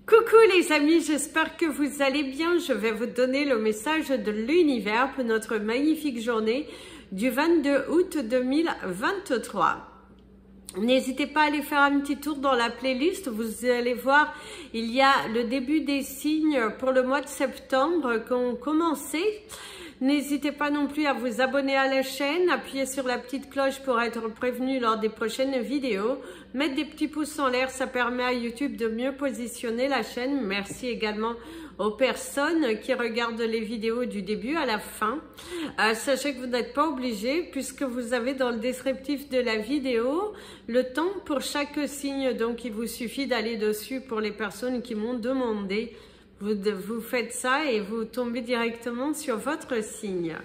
Coucou les amis, j'espère que vous allez bien. Je vais vous donner le message de l'univers pour notre magnifique journée du 22 août 2023. N'hésitez pas à aller faire un petit tour dans la playlist, vous allez voir, il y a le début des signes pour le mois de septembre qui ont commencé. N'hésitez pas non plus à vous abonner à la chaîne, appuyer sur la petite cloche pour être prévenu lors des prochaines vidéos. Mettre des petits pouces en l'air, ça permet à YouTube de mieux positionner la chaîne. Merci également aux personnes qui regardent les vidéos du début à la fin. Sachez que vous n'êtes pas obligé puisque vous avez dans le descriptif de la vidéo le temps pour chaque signe. Donc il vous suffit d'aller dessus pour les personnes qui m'ont demandé. Vous faites ça et vous tombez directement sur votre signe.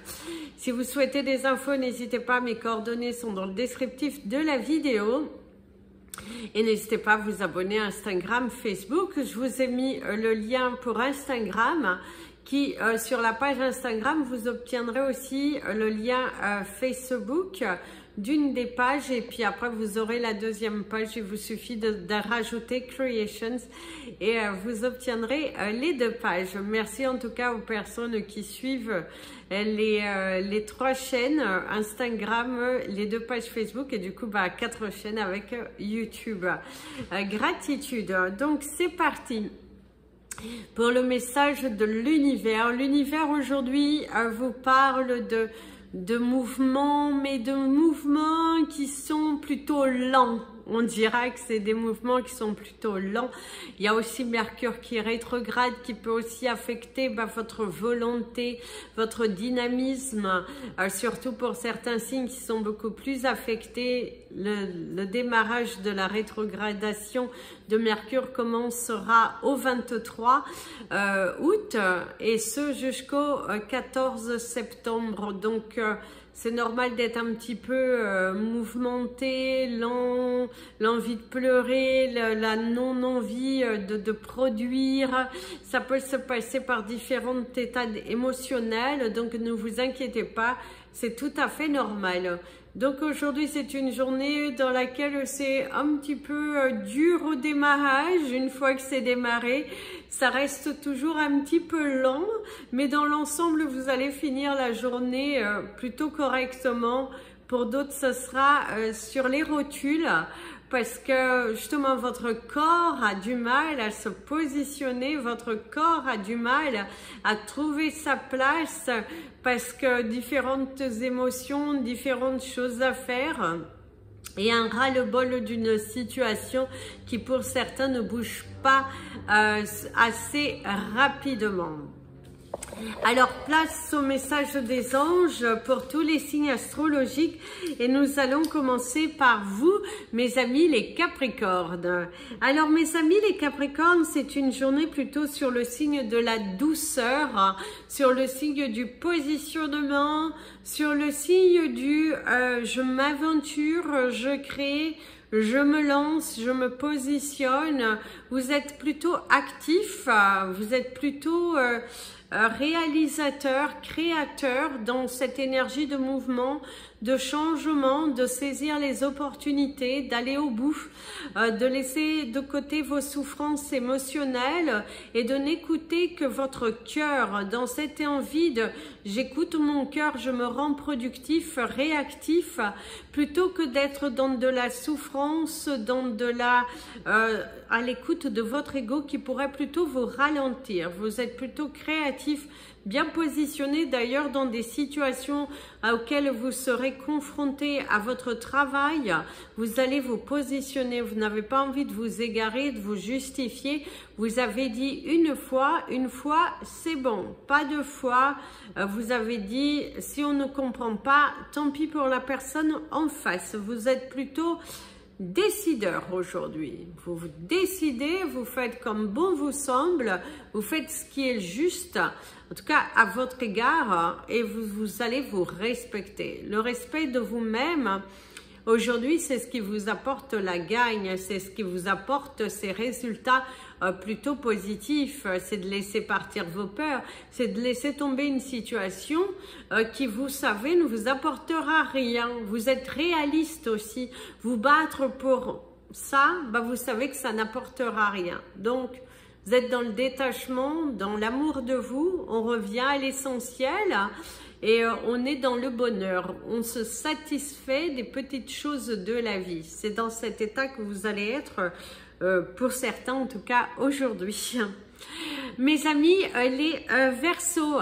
Si vous souhaitez des infos, n'hésitez pas, mes coordonnées sont dans le descriptif de la vidéo. Et n'hésitez pas à vous abonner à Instagram, Facebook. Je vous ai mis le lien pour Instagram qui, sur la page Instagram, vous obtiendrez aussi le lien Facebook d'une des pages et puis après vous aurez la deuxième page. Il vous suffit de rajouter Creations et vous obtiendrez les deux pages. Merci en tout cas aux personnes qui suivent les trois chaînes Instagram, les deux pages Facebook et du coup 4 chaînes avec YouTube. Gratitude. Donc c'est parti pour le message de l'univers. L'univers aujourd'hui vous parle de mouvements, mais de mouvements qui sont plutôt lents. On dira que c'est des mouvements qui sont plutôt lents. Il y a aussi Mercure qui est rétrograde, qui peut aussi affecter votre volonté, votre dynamisme, surtout pour certains signes qui sont beaucoup plus affectés. Le démarrage de la rétrogradation de Mercure commencera au 23 août et ce jusqu'au 14 septembre. Donc, c'est normal d'être un petit peu mouvementé, lent, l'envie de pleurer, la non-envie de produire. Ça peut se passer par différents états émotionnels, donc ne vous inquiétez pas, c'est tout à fait normal. Donc aujourd'hui c'est une journée dans laquelle c'est un petit peu dur au démarrage. Une fois que c'est démarré, ça reste toujours un petit peu lent, mais dans l'ensemble vous allez finir la journée plutôt correctement. Pour d'autres ce sera sur les rotules, parce que justement votre corps a du mal à se positionner, votre corps a du mal à trouver sa place, parce que différentes émotions, différentes choses à faire, et un ras-le-bol d'une situation qui pour certains ne bouge pas assez rapidement. Alors place au message des anges pour tous les signes astrologiques et nous allons commencer par vous, mes amis les Capricornes. Alors mes amis les Capricornes, c'est une journée plutôt sur le signe de la douceur, sur le signe du positionnement, sur le signe du je m'aventure, je crée, je me lance, je me positionne. Vous êtes plutôt actif, vous êtes plutôt réalisateur, créateur dans cette énergie de mouvement, de changement, de saisir les opportunités, d'aller au bout, de laisser de côté vos souffrances émotionnelles et de n'écouter que votre cœur dans cette envie de j'écoute mon cœur, je me rends productif, réactif, plutôt que d'être dans de la souffrance, dans de la à l'écoute de votre ego qui pourrait plutôt vous ralentir. Vous êtes plutôt créatif, bien positionné d'ailleurs dans des situations auxquelles vous serez confronté à votre travail. Vous allez vous positionner, vous n'avez pas envie de vous égarer, de vous justifier. Vous avez dit une fois c'est bon, pas deux fois. Vous avez dit si on ne comprend pas, tant pis pour la personne en face. Vous êtes plutôt décideur aujourd'hui. Vous vous décidez, vous faites comme bon vous semble, vous faites ce qui est juste, en tout cas à votre égard, et vous allez vous respecter. Le respect de vous-même, aujourd'hui, c'est ce qui vous apporte la gagne, c'est ce qui vous apporte ces résultats plutôt positifs, c'est de laisser partir vos peurs, c'est de laisser tomber une situation qui, vous savez, ne vous apportera rien. Vous êtes réaliste aussi, vous battre pour ça, vous savez que ça n'apportera rien. Donc, Vous êtes dans le détachement, dans l'amour de vous. On revient à l'essentiel et on est dans le bonheur. On se satisfait des petites choses de la vie. C'est dans cet état que vous allez être, pour certains en tout cas aujourd'hui. Mes amis, les Verseaux.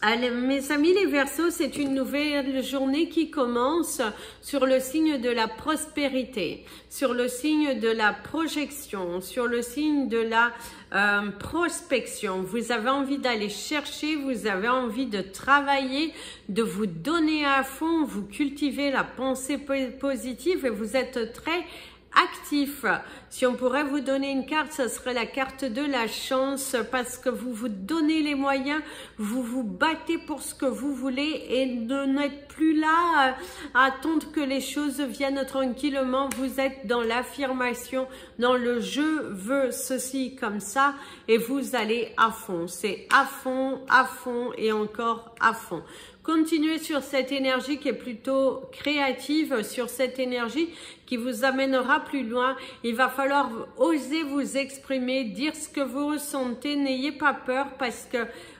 Allez, mes amis les Verseaux, c'est une nouvelle journée qui commence sur le signe de la prospérité, sur le signe de la projection, sur le signe de la prospection. Vous avez envie d'aller chercher, vous avez envie de travailler, de vous donner à fond, vous cultivez la pensée positive et vous êtes très actif. Si on pourrait vous donner une carte, ce serait la carte de la chance parce que vous vous donnez les moyens, vous vous battez pour ce que vous voulez et ne n'êtes plus là à attendre que les choses viennent tranquillement. Vous êtes dans l'affirmation, dans le je veux ceci comme ça et vous allez à fond. C'est à fond et encore à fond. Continuez sur cette énergie qui est plutôt créative, sur cette énergie qui vous amènera plus loin. Il va falloir oser vous exprimer, dire ce que vous ressentez. N'ayez pas peur parce que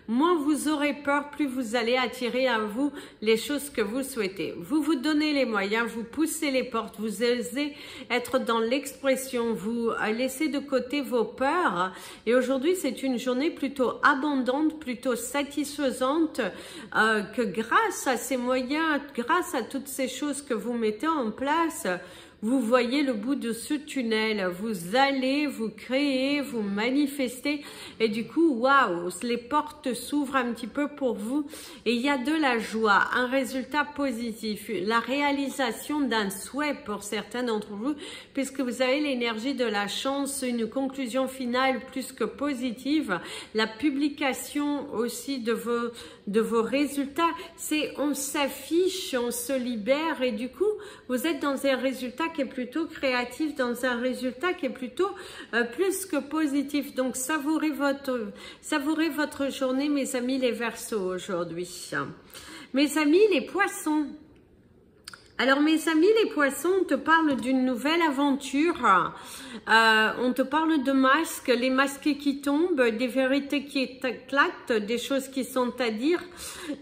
moins vous aurez peur, plus vous allez attirer à vous les choses que vous souhaitez. Vous vous donnez les moyens, vous poussez les portes, vous osez être dans l'expression, vous laissez de côté vos peurs. Et aujourd'hui, c'est une journée plutôt abondante, plutôt satisfaisante, que grâce à ces moyens, grâce à toutes ces choses que vous mettez en place, vous voyez le bout de ce tunnel, vous allez, vous créez, vous manifestez et du coup, waouh, les portes s'ouvrent un petit peu pour vous et il y a de la joie, un résultat positif, la réalisation d'un souhait pour certains d'entre vous puisque vous avez l'énergie de la chance, une conclusion finale plus que positive, la publication aussi de vos résultats, c'est on s'affiche, on se libère et du coup, vous êtes dans un résultat qui est plutôt créatif, dans un résultat qui est plutôt plus que positif. Donc, savourez votre journée, mes amis les Verseaux, aujourd'hui. Mes amis les Poissons. Alors, mes amis les Poissons, on te parle d'une nouvelle aventure. On te parle de masques, les masques qui tombent, des vérités qui éclatent, des choses qui sont à dire.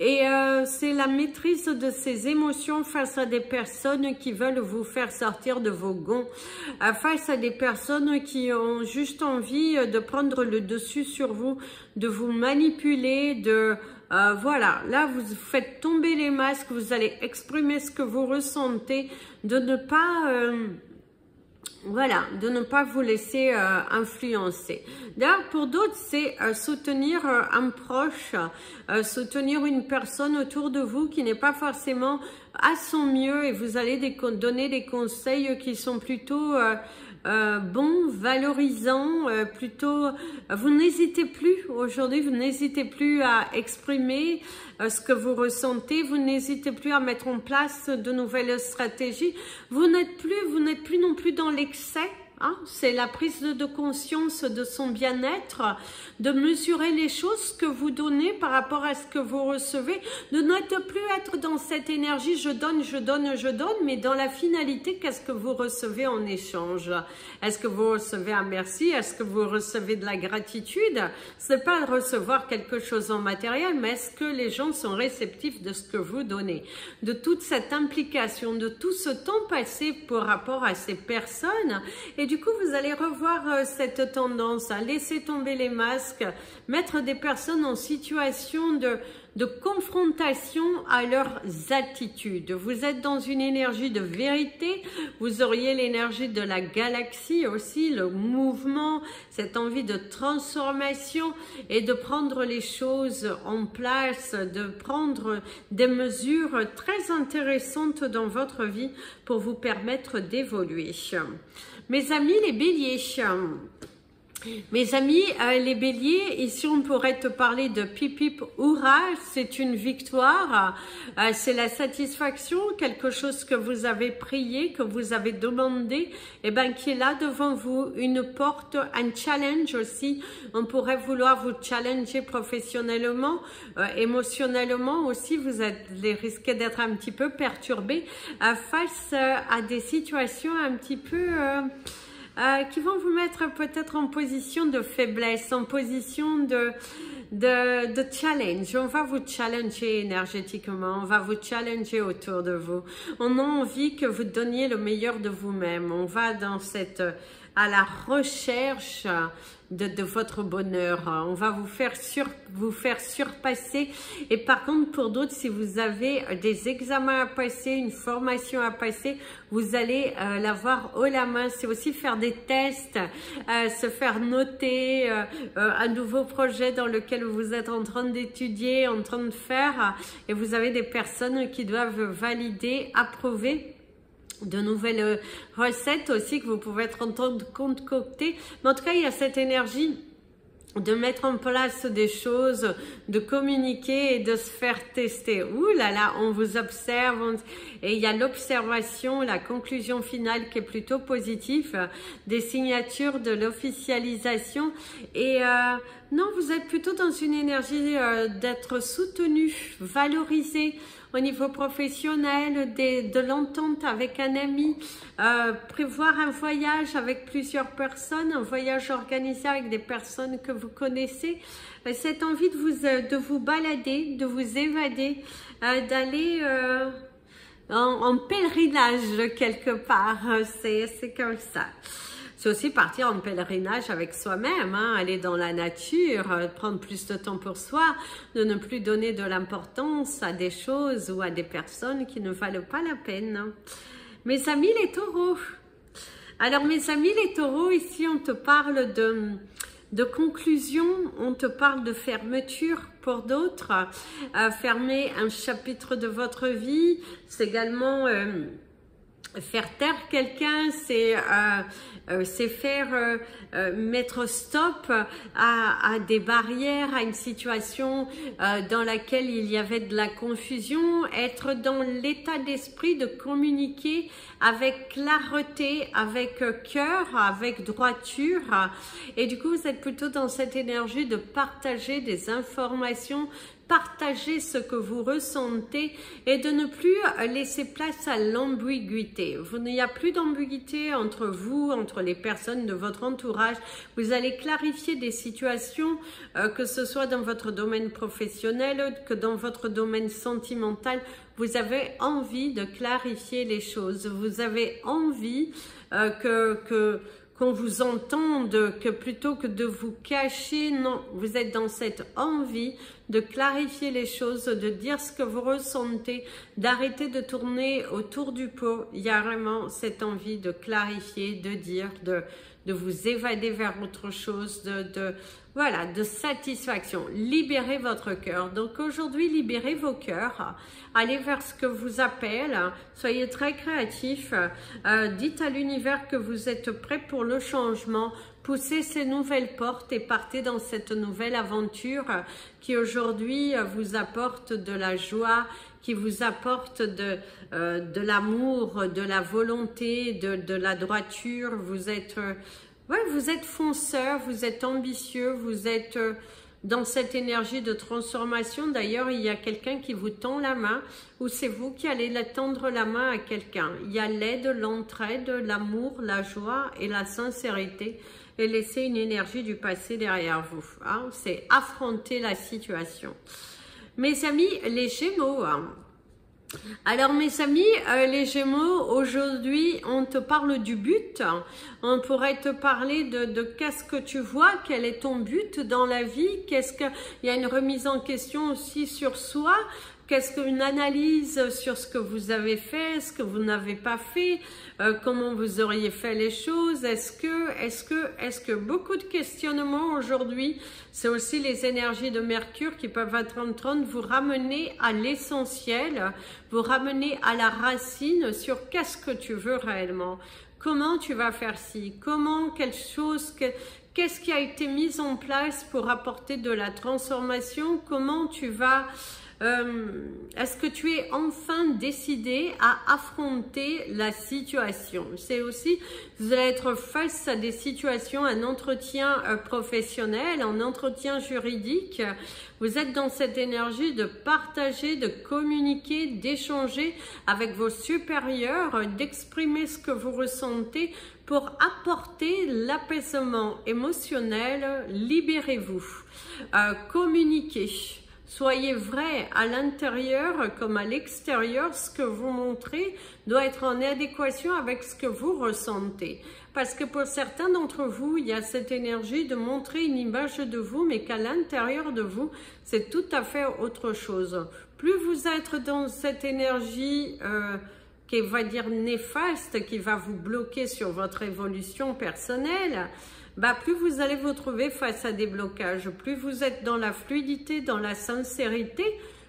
Et c'est la maîtrise de ces émotions face à des personnes qui veulent vous faire sortir de vos gonds. Face à des personnes qui ont juste envie de prendre le dessus sur vous, de vous manipuler, de... voilà, là vous faites tomber les masques, vous allez exprimer ce que vous ressentez, de ne pas, voilà, de ne pas vous laisser influencer. D'ailleurs, pour d'autres, c'est soutenir un proche, soutenir une personne autour de vous qui n'est pas forcément à son mieux et vous allez donner des conseils qui sont plutôt... bon, valorisant, plutôt, vous n'hésitez plus aujourd'hui, vous n'hésitez plus à exprimer ce que vous ressentez, vous n'hésitez plus à mettre en place de nouvelles stratégies, vous n'êtes plus non plus dans l'excès. Hein, c'est la prise de conscience de son bien-être, de mesurer les choses que vous donnez par rapport à ce que vous recevez, de ne plus être dans cette énergie je donne, mais dans la finalité, qu'est-ce que vous recevez en échange? Est-ce que vous recevez un merci? Est-ce que vous recevez de la gratitude? C'est pas recevoir quelque chose en matériel, mais est-ce que les gens sont réceptifs de ce que vous donnez? De toute cette implication, de tout ce temps passé par rapport à ces personnes. Et du coup, vous allez revoir cette tendance à laisser tomber les masques, mettre des personnes en situation de confrontation à leurs attitudes. Vous êtes dans une énergie de vérité, vous auriez l'énergie de la galaxie aussi, le mouvement, cette envie de transformation et de prendre les choses en place, de prendre des mesures très intéressantes dans votre vie pour vous permettre d'évoluer. Mes amis les béliers, mes amis les béliers, ici on pourrait te parler de pipip hurrah, c'est une victoire, c'est la satisfaction, quelque chose que vous avez prié, que vous avez demandé, et ben qui est là devant vous, une porte, un challenge aussi, on pourrait vouloir vous challenger professionnellement, émotionnellement aussi, vous allez risquer d'être un petit peu perturbé face à des situations un petit peu... qui vont vous mettre peut-être en position de faiblesse, en position de challenge. On va vous challenger énergétiquement, on va vous challenger autour de vous. On a envie que vous donniez le meilleur de vous-même. On va dans à la recherche de votre bonheur. On va vous faire surpasser. Et par contre, pour d'autres, si vous avez des examens à passer, une formation à passer, vous allez l'avoir haut la main. C'est aussi faire des tests, se faire noter un nouveau projet dans lequel vous êtes en train d'étudier, en train de faire. Et vous avez des personnes qui doivent valider, approuver de nouvelles recettes aussi que vous pouvez être en train de concocter. Mais en tout cas, il y a cette énergie de mettre en place des choses, de communiquer et de se faire tester. Ouh là là, on vous observe et il y a l'observation, la conclusion finale qui est plutôt positive, des signatures, de l'officialisation et non, vous êtes plutôt dans une énergie d'être soutenu, valorisé au niveau professionnel, de l'entente avec un ami, prévoir un voyage avec plusieurs personnes, un voyage organisé avec des personnes que vous connaissez, cette envie de vous balader, de vous évader, d'aller en pèlerinage quelque part, c'est comme ça. C'est aussi partir en pèlerinage avec soi-même, hein, aller dans la nature, prendre plus de temps pour soi, de ne plus donner de l'importance à des choses ou à des personnes qui ne valent pas la peine. Mes amis les taureaux. Alors mes amis les taureaux, ici on te parle de conclusion, on te parle de fermeture pour d'autres, fermer un chapitre de votre vie, c'est également faire taire quelqu'un, c'est faire mettre stop à des barrières, à une situation dans laquelle il y avait de la confusion, être dans l'état d'esprit de communiquer avec clarté, avec cœur, avec droiture. Et du coup, vous êtes plutôt dans cette énergie de partager des informations, partager ce que vous ressentez et de ne plus laisser place à l'ambiguïté. Il n'y a plus d'ambiguïté entre vous, entre les personnes de votre entourage. Vous allez clarifier des situations, que ce soit dans votre domaine professionnel, que dans votre domaine sentimental. Vous avez envie de clarifier les choses. Vous avez envie qu'on vous entende, que plutôt que de vous cacher, non, vous êtes dans cette envie de clarifier les choses, de dire ce que vous ressentez, d'arrêter de tourner autour du pot. Il y a vraiment cette envie de clarifier, de dire, de vous évader vers autre chose, voilà, de satisfaction. Libérez votre cœur. Donc aujourd'hui, libérez vos cœurs. Allez vers ce que vous appelle. Soyez très créatifs. Dites à l'univers que vous êtes prêt pour le changement. Poussez ces nouvelles portes et partez dans cette nouvelle aventure qui aujourd'hui vous apporte de la joie, qui vous apporte de l'amour, de la volonté, de la droiture. Vous êtes fonceur, vous êtes ambitieux, vous êtes dans cette énergie de transformation. D'ailleurs, il y a quelqu'un qui vous tend la main ou c'est vous qui allez tendre la main à quelqu'un. Il y a l'aide, l'entraide, l'amour, la joie et la sincérité. Et laisser une énergie du passé derrière vous. Hein? C'est affronter la situation. Mes amis, les Gémeaux. Hein? Alors mes amis, les Gémeaux, aujourd'hui on te parle du but, on pourrait te parler de qu'est-ce que tu vois, quel est ton but dans la vie, il y a une remise en question aussi sur soi, qu'est-ce qu'une analyse sur ce que vous avez fait, ce que vous n'avez pas fait, comment vous auriez fait les choses, est-ce que beaucoup de questionnements aujourd'hui, c'est aussi les énergies de Mercure qui peuvent être en train de vous ramener à l'essentiel, vous ramener à la racine sur qu'est-ce que tu veux réellement, comment tu vas faire ci, qu'est-ce qui a été mis en place pour apporter de la transformation, comment tu vas Est-ce que tu es enfin décidé à affronter la situation? C'est aussi, vous allez être face à des situations, un entretien professionnel, un entretien juridique. Vous êtes dans cette énergie de partager, de communiquer, d'échanger avec vos supérieurs, d'exprimer ce que vous ressentez pour apporter l'apaisement émotionnel. Libérez-vous, communiquez. Soyez vrai à l'intérieur comme à l'extérieur. Ce que vous montrez doit être en adéquation avec ce que vous ressentez. Parce que pour certains d'entre vous, il y a cette énergie de montrer une image de vous, mais qu'à l'intérieur de vous, c'est tout à fait autre chose. Plus vous êtes dans cette énergie qui va dire néfaste, qui va vous bloquer sur votre évolution personnelle, plus vous allez vous trouver face à des blocages, plus vous êtes dans la fluidité, dans la sincérité,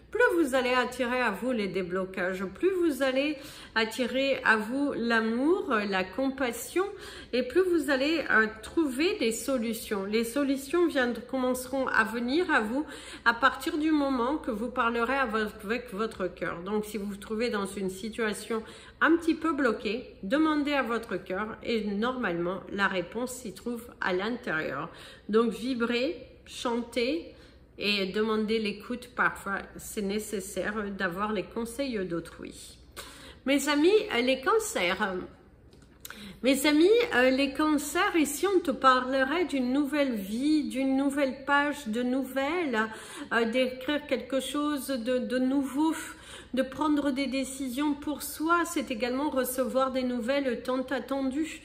plus vous allez attirer à vous les déblocages, plus vous allez attirer à vous l'amour, la compassion, et plus vous allez trouver des solutions. Les solutions commenceront à venir à vous à partir du moment que vous parlerez avec votre cœur. Donc si vous vous trouvez dans une situation un petit peu bloquée, demandez à votre cœur et normalement la réponse s'y trouve à l'intérieur. Donc vibrez, chantez, et demander l'écoute. Parfois, c'est nécessaire d'avoir les conseils d'autrui. Mes amis, les cancers. Mes amis, les cancers, ici, on te parlerait d'une nouvelle vie, d'une nouvelle page de nouvelles, d'écrire quelque chose de nouveau, de prendre des décisions pour soi. C'est également recevoir des nouvelles tant attendues.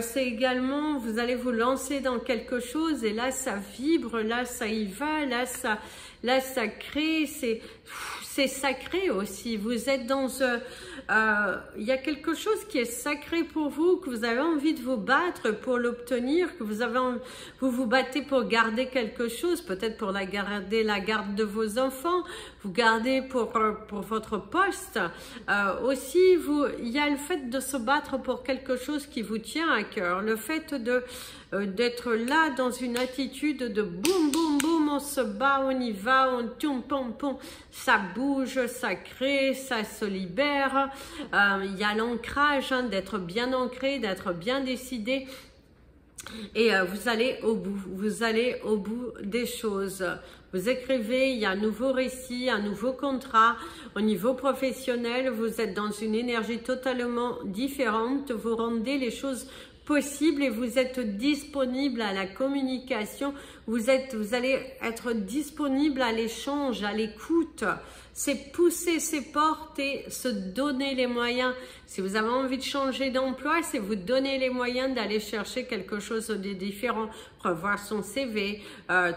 C'est également, vous allez vous lancer dans quelque chose et là, ça vibre, là, ça y va, là, ça crée, c'est sacré aussi. Vous êtes dans il y a quelque chose qui est sacré pour vous, que vous avez envie de vous battre pour l'obtenir, que vous vous battez pour garder quelque chose, peut-être pour garder la garde de vos enfants, vous gardez pour votre poste. Aussi, il y a le fait de se battre pour quelque chose qui vous tient à cœur, le fait d'être là dans une attitude de boum boum boum, on se bat, on y va, on tourne pom pom, ça bouge, ça crée, ça se libère. Il y a l'ancrage, d'être bien ancré, d'être bien décidé. Et vous allez au bout des choses. Vous écrivez, il y a un nouveau récit, un nouveau contrat. Au niveau professionnel, vous êtes dans une énergie totalement différente. Vous rendez les choses possible et vous êtes disponible à la communication, vous allez être disponible à l'échange, à l'écoute. C'est pousser ses portes et se donner les moyens. Si vous avez envie de changer d'emploi, c'est vous donner les moyens d'aller chercher quelque chose de différent, revoir son CV,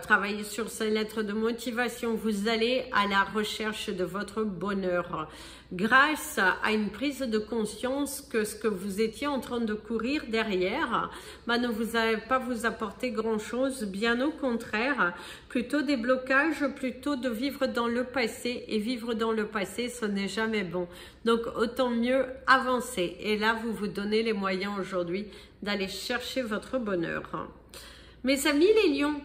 travailler sur ses lettres de motivation. Vous allez à la recherche de votre bonheur. Grâce à une prise de conscience que ce que vous étiez en train de courir derrière ne vous allez pas vous apporter grand-chose, bien au contraire, plutôt des blocages, plutôt de vivre dans le passé, et vivre dans le passé, ce n'est jamais bon. Donc autant mieux avancer, et là vous vous donnez les moyens aujourd'hui d'aller chercher votre bonheur. Mes amis les lions,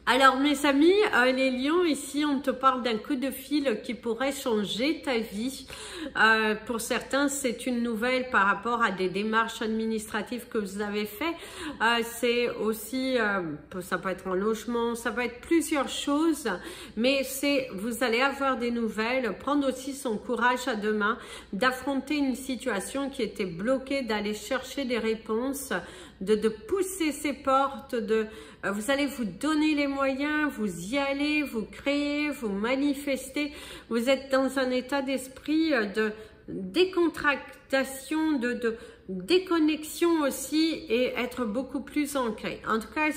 alors mes amis, les lions, ici on te parle d'un coup de fil qui pourrait changer ta vie. Pour certains, c'est une nouvelle par rapport à des démarches administratives que vous avez fait. C'est aussi, ça peut être un logement, ça peut être plusieurs choses, mais vous allez avoir des nouvelles, prendre aussi son courage à deux mains, d'affronter une situation qui était bloquée, d'aller chercher des réponses, de pousser ses portes, vous allez vous donner les moyens, vous y allez, vous créez, vous manifestez. Vous êtes dans un état d'esprit de décontractation, de déconnexion aussi, et être beaucoup plus ancré. En tout cas,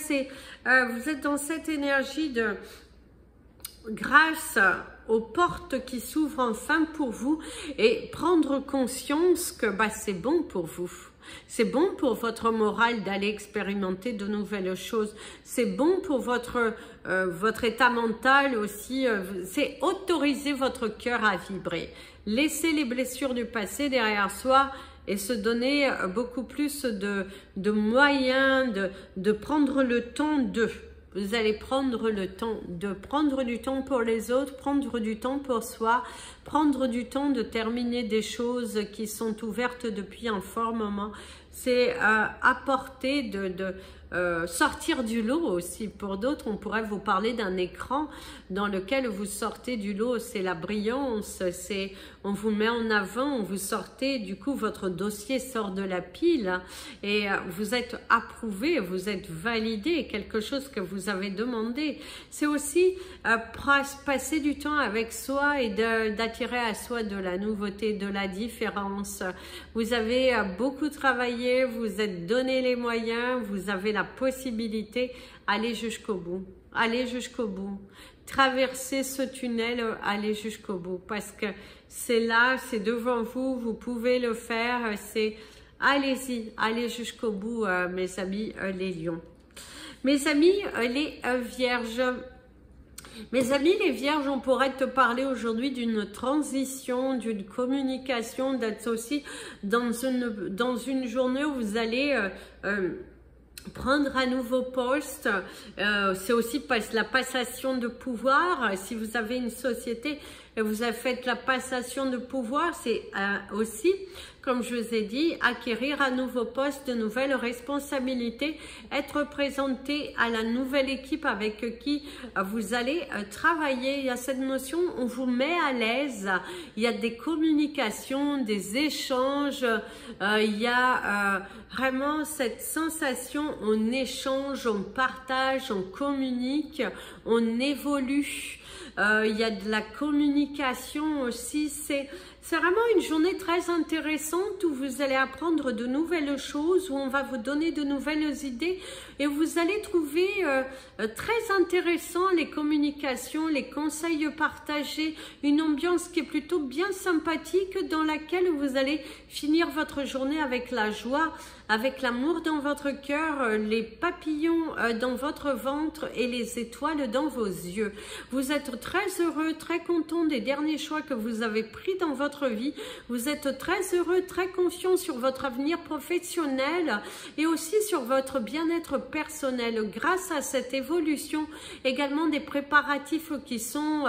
vous êtes dans cette énergie de grâce aux portes qui s'ouvrent enfin pour vous, et prendre conscience que c'est bon pour vous. C'est bon pour votre morale d'aller expérimenter de nouvelles choses. C'est bon pour votre état mental aussi. C'est autoriser votre cœur à vibrer. Laisser les blessures du passé derrière soi et se donner beaucoup plus de moyens de prendre le temps de. Vous allez prendre le temps de prendre du temps pour les autres, prendre du temps pour soi, prendre du temps de terminer des choses qui sont ouvertes depuis un fort moment. C'est apporter sortir du lot aussi. Pour d'autres, on pourrait vous parler d'un écran dans lequel vous sortez du lot. C'est la brillance, c'est on vous met en avant, vous sortez, du coup votre dossier sort de la pile et vous êtes approuvé, vous êtes validé, quelque chose que vous avez demandé. C'est aussi passer du temps avec soi et d'attirer à soi de la nouveauté, de la différence. Vous avez beaucoup travaillé, vous êtes donné les moyens, vous avez la possibilité, allez jusqu'au bout, allez jusqu'au bout, traversez ce tunnel, allez jusqu'au bout, parce que c'est là, c'est devant vous, vous pouvez le faire, c'est allez-y, allez jusqu'au bout, mes amis les lions. Mes amis les vierges, mes amis les vierges, on pourrait te parler aujourd'hui d'une transition, d'une communication, d'être aussi dans une journée où vous allez prendre un nouveau poste. C'est aussi la passation de pouvoir. Si vous avez une société et vous avez fait la passation de pouvoir, c'est aussi, comme je vous ai dit, acquérir un nouveau poste, de nouvelles responsabilités, être présenté à la nouvelle équipe avec qui vous allez travailler. Il y a cette notion, on vous met à l'aise, il y a des communications, des échanges, il y a vraiment cette sensation, on échange, on partage, on communique, on évolue. Il y a de la communication aussi, c'est vraiment une journée très intéressante où vous allez apprendre de nouvelles choses, où on va vous donner de nouvelles idées et vous allez trouver très intéressant les communications, les conseils partagés, une ambiance qui est plutôt bien sympathique dans laquelle vous allez finir votre journée avec la joie, avec l'amour dans votre cœur, les papillons dans votre ventre et les étoiles dans vos yeux. Vous êtes très heureux, très content des derniers choix que vous avez pris dans votre vie. Vous êtes très heureux, très confiant sur votre avenir professionnel et aussi sur votre bien-être personnel. Grâce à cette évolution, également des préparatifs qui sont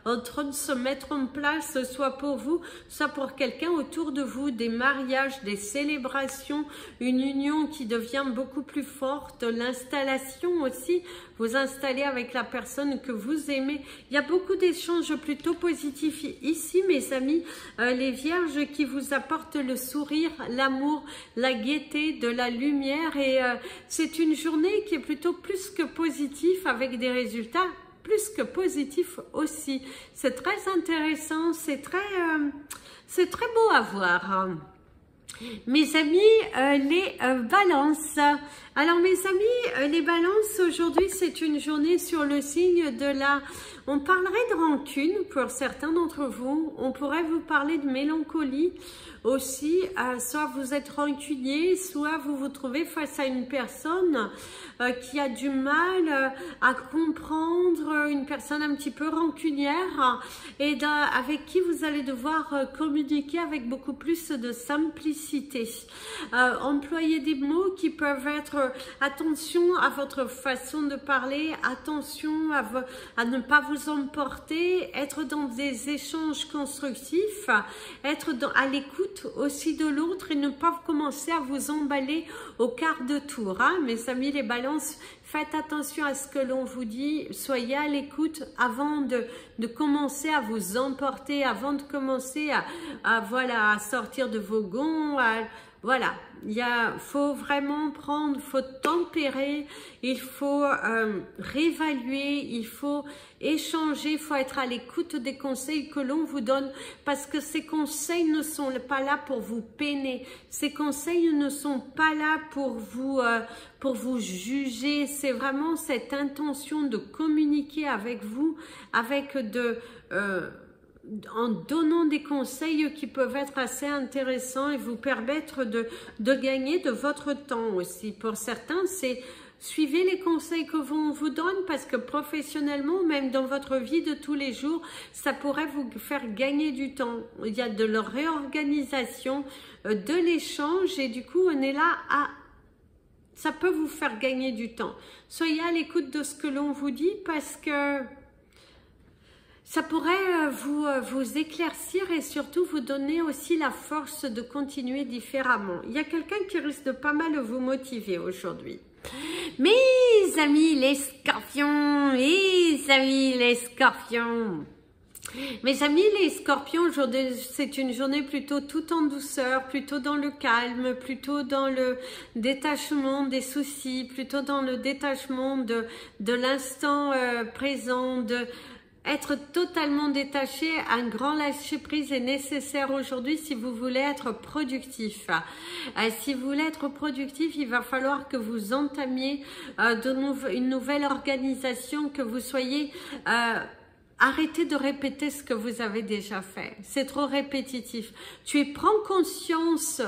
en train de se mettre en place, soit pour vous, soit pour quelqu'un autour de vous, des mariages, des célébrations, une union qui devient beaucoup plus forte, l'installation aussi, vous installer avec la personne que vous aimez. Il y a beaucoup d'échanges plutôt positifs ici, mes amis, les vierges, qui vous apportent le sourire, l'amour, la gaieté, de la lumière et c'est une journée qui est plutôt plus que positive avec des résultats plus que positifs aussi. C'est très intéressant, c'est très beau à voir. Mes amis les balances, alors mes amis les balances, aujourd'hui c'est une journée sur le signe de la, on parlerait de rancune pour certains d'entre vous, on pourrait vous parler de mélancolie aussi, soit vous êtes rancunier, soit vous vous trouvez face à une personne qui a du mal à comprendre, une personne un petit peu rancunière et avec qui vous allez devoir communiquer avec beaucoup plus de simplicité. Employer des mots qui peuvent être attention à votre façon de parler, attention à ne pas vous emporter, être dans des échanges constructifs, être à l'écoute aussi de l'autre et ne pas commencer à vous emballer au quart de tour. Hein, mes amis les balances, faites attention à ce que l'on vous dit, soyez à l'écoute avant de commencer à vous emporter, avant de commencer voilà, à sortir de vos gonds, voilà, faut vraiment prendre, faut tempérer, il faut réévaluer, il faut échanger, il faut être à l'écoute des conseils que l'on vous donne parce que ces conseils ne sont pas là pour vous peiner, ces conseils ne sont pas là pour vous juger, c'est vraiment cette intention de communiquer avec vous, avec en donnant des conseils qui peuvent être assez intéressants et vous permettre de gagner de votre temps aussi. Pour certains, c'est suivez les conseils que l'on vous donne parce que professionnellement, même dans votre vie de tous les jours, ça pourrait vous faire gagner du temps. Il y a de la réorganisation, de l'échange et du coup, on est là à Ça peut vous faire gagner du temps. Soyez à l'écoute de ce que l'on vous dit parce que ça pourrait vous éclaircir et surtout vous donner aussi la force de continuer différemment. Il y a quelqu'un qui risque de pas mal vous motiver aujourd'hui. Mes amis les scorpions, mes amis les scorpions, aujourd'hui c'est une journée plutôt tout en douceur, plutôt dans le calme, plutôt dans le détachement des soucis, plutôt dans le détachement de l'instant présent, être totalement détaché. Un grand lâcher prise est nécessaire aujourd'hui si vous voulez être productif. Si vous voulez être productif, il va falloir que vous entamiez une nouvelle organisation, que vous soyez... arrêtez de répéter ce que vous avez déjà fait. C'est trop répétitif. Prends conscience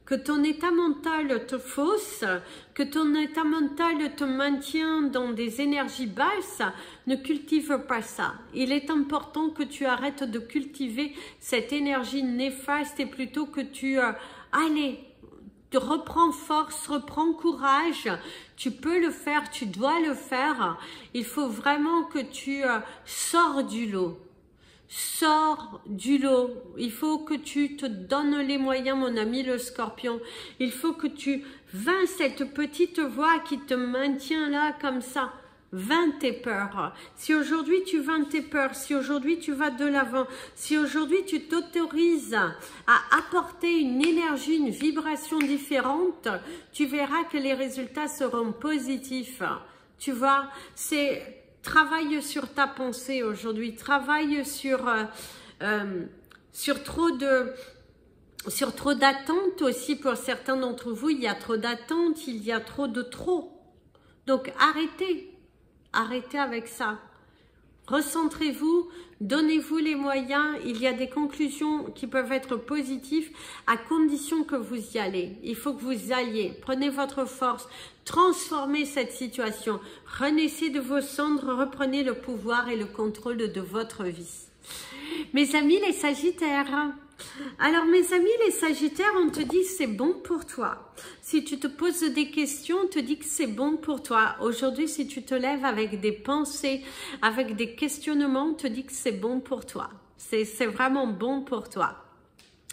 que ton état mental te fausse, que ton état mental te maintient dans des énergies basses. Ne cultive pas ça. Il est important que tu arrêtes de cultiver cette énergie néfaste et plutôt que tu... allez, reprends force, reprends courage. Tu peux le faire, tu dois le faire. Il faut vraiment que tu sors du lot. Sors du lot. Il faut que tu te donnes les moyens, mon ami le scorpion. Il faut que tu vaincs cette petite voix qui te maintient là comme ça. Vainc tes peurs. Si aujourd'hui tu vaincs tes peurs, si aujourd'hui tu vas de l'avant, si aujourd'hui tu t'autorises à apporter une énergie, une vibration différente, tu verras que les résultats seront positifs. Tu vois, c'est... Travaille sur ta pensée aujourd'hui, travaille sur trop d'attentes aussi pour certains d'entre vous. Il y a trop d'attentes, il y a trop de trop. Donc arrêtez avec ça. Recentrez-vous, donnez-vous les moyens. Il y a des conclusions qui peuvent être positives à condition que vous y allez. Il faut que vous alliez. Prenez votre force, transformez cette situation. Renaissez de vos cendres, reprenez le pouvoir et le contrôle de votre vie. Mes amis les Sagittaires. Alors mes amis les Sagittaires, on te dit c'est bon pour toi. Si tu te poses des questions, on te dit que c'est bon pour toi. Aujourd'hui, si tu te lèves avec des pensées, avec des questionnements, on te dit que c'est bon pour toi. C'est vraiment bon pour toi.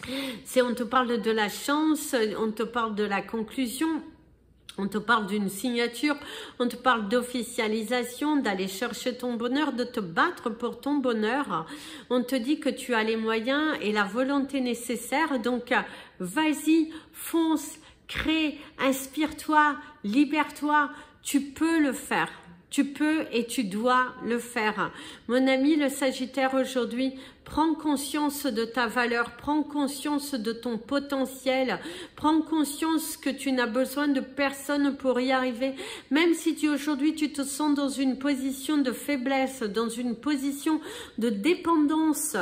On te parle de la chance, on te parle de la conclusion. On te parle d'une signature, on te parle d'officialisation, d'aller chercher ton bonheur, de te battre pour ton bonheur. On te dit que tu as les moyens et la volonté nécessaire. Donc, vas-y, fonce, crée, inspire-toi, libère-toi. Tu peux le faire. Tu peux et tu dois le faire. Mon ami le Sagittaire, aujourd'hui, prends conscience de ta valeur, prends conscience de ton potentiel, prends conscience que tu n'as besoin de personne pour y arriver. Même si aujourd'hui tu te sens dans une position de faiblesse, dans une position de dépendance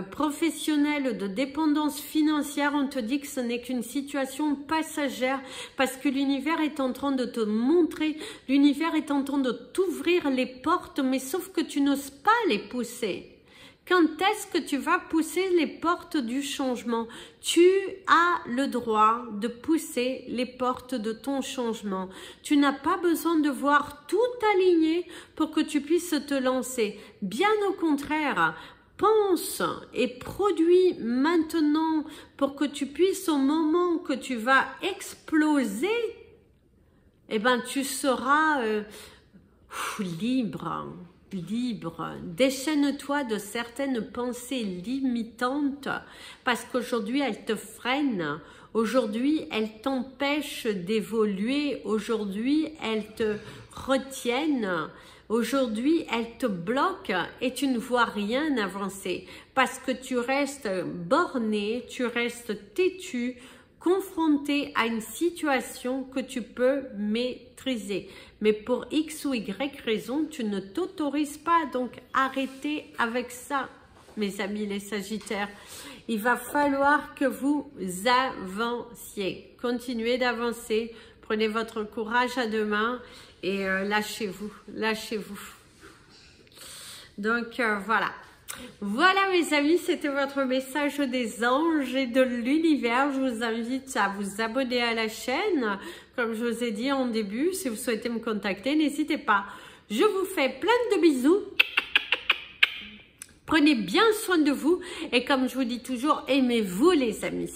professionnelle, de dépendance financière, on te dit que ce n'est qu'une situation passagère parce que l'univers est en train de te montrer, l'univers est en train de t'ouvrir les portes, mais sauf que tu n'oses pas les pousser. Quand est-ce que tu vas pousser les portes du changement? Tu as le droit de pousser les portes de ton changement. Tu n'as pas besoin de voir tout aligné pour que tu puisses te lancer. Bien au contraire, pense et produis maintenant pour que tu puisses, au moment que tu vas exploser, eh ben, tu seras libre. Déchaîne-toi de certaines pensées limitantes parce qu'aujourd'hui elles te freinent, aujourd'hui elles t'empêchent d'évoluer, aujourd'hui elles te retiennent, aujourd'hui elles te bloquent et tu ne vois rien avancer parce que tu restes borné, tu restes têtu, confronté à une situation que tu peux maîtriser. Mais pour X ou Y raison, tu ne t'autorises pas. Donc, arrêtez avec ça, mes amis les Sagittaires. Il va falloir que vous avanciez. Continuez d'avancer. Prenez votre courage à deux mains et lâchez-vous. Lâchez-vous. Donc, voilà. Voilà mes amis, c'était votre message des anges et de l'univers. Je vous invite à vous abonner à la chaîne. Comme je vous ai dit en début, si vous souhaitez me contacter, n'hésitez pas. Je vous fais plein de bisous. Prenez bien soin de vous et comme je vous dis toujours, aimez-vous les amis.